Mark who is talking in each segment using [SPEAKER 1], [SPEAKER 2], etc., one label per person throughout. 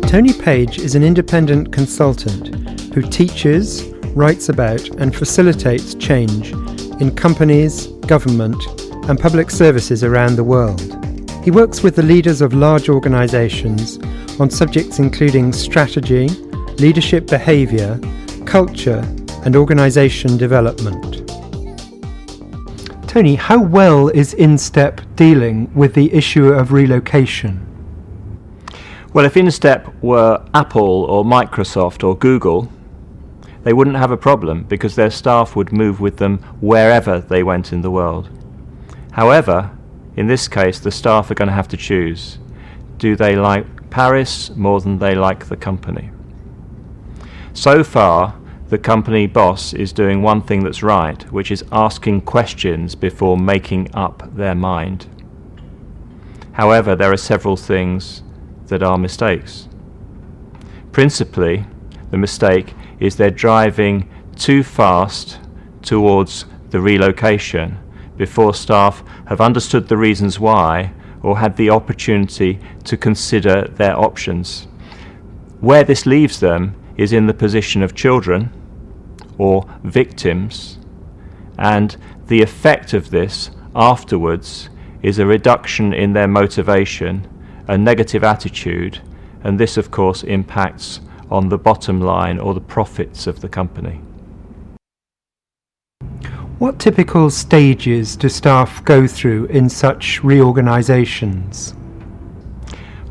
[SPEAKER 1] Tony Page is an independent consultant who teaches, writes about and facilitates change in companies, government and public services around the world. He works with the leaders of large organisations on subjects including strategy, leadership behaviour, culture and organisation development. Tony, how well is InStep dealing with the issue of relocation?
[SPEAKER 2] Well, if InStep were Apple or Microsoft or Google, they wouldn't have a problem because their staff would move with them wherever they went in the world. However, in this case, the staff are going to have to choose. Do they like Paris more than they like the company? So far, the company boss is doing one thing that's right, which is asking questions before making up their mind. However, there are several things that are mistakes. Principally, the mistake is they're driving too fast towards the relocation before staff have understood the reasons why or had the opportunity to consider their options. Where this leaves them is in the position of children or victims, and the effect of this afterwards is a reduction in their motivation, a negative attitude, and this of course impacts on the bottom line or the profits of the company.
[SPEAKER 1] What typical stages do staff go through in such reorganisations?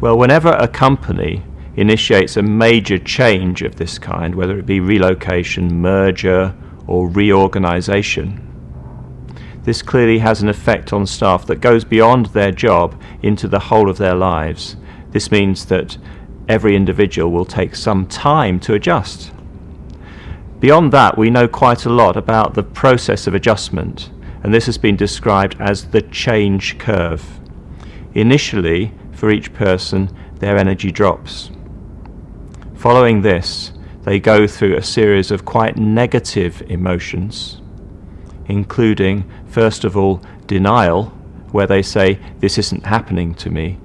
[SPEAKER 2] Well, whenever a company initiates a major change of this kind, whether it be relocation, merger or reorganisation, this clearly has an effect on staff that goes beyond their job into the whole of their lives. This means that every individual will take some time to adjust. Beyond that, we know quite a lot about the process of adjustment, and this has been described as the change curve. Initially, for each person, their energy drops. Following this, they go through a series of quite negative emotions, including, first of all, denial, where they say, "This isn't happening to me,"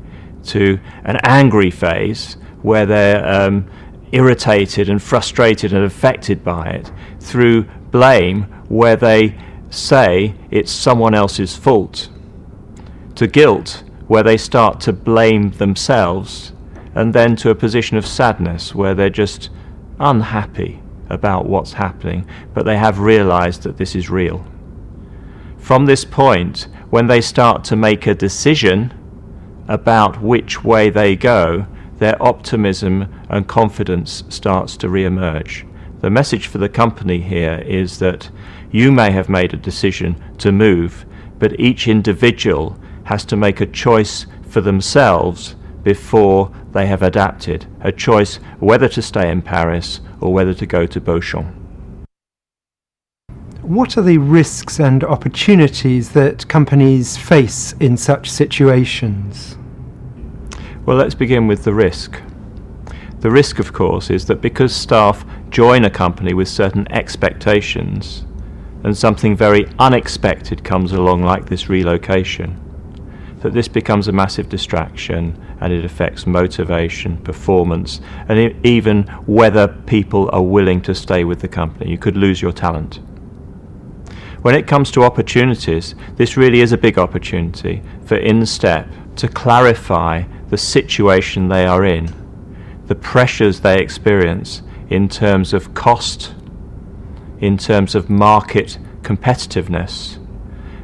[SPEAKER 2] to an angry phase, where they're irritated and frustrated and affected by it, through blame, where they say it's someone else's fault, to guilt, where they start to blame themselves, and then to a position of sadness, where they're just unhappy about what's happening, but they have realized that this is real. From this point, when they start to make a decision about which way they go, their optimism and confidence starts to re-emerge. The message for the company here is that you may have made a decision to move, but each individual has to make a choice for themselves before they have adapted, a choice whether to stay in Paris or whether to go to Beauchamp.
[SPEAKER 1] What are the risks and opportunities that companies face in such situations?
[SPEAKER 2] Well, let's begin with the risk. The risk, of course, is that because staff join a company with certain expectations and something very unexpected comes along like this relocation, that this becomes a massive distraction and it affects motivation, performance, and even whether people are willing to stay with the company. You could lose your talent. When it comes to opportunities, this really is a big opportunity for InStep to clarify the situation they are in, the pressures they experience in terms of cost, in terms of market competitiveness,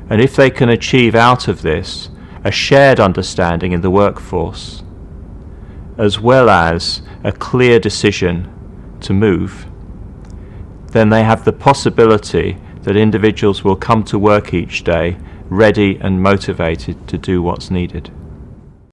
[SPEAKER 2] and if they can achieve out of this a shared understanding in the workforce, as well as a clear decision to move, then they have the possibility that individuals will come to work each day ready and motivated to do what's needed.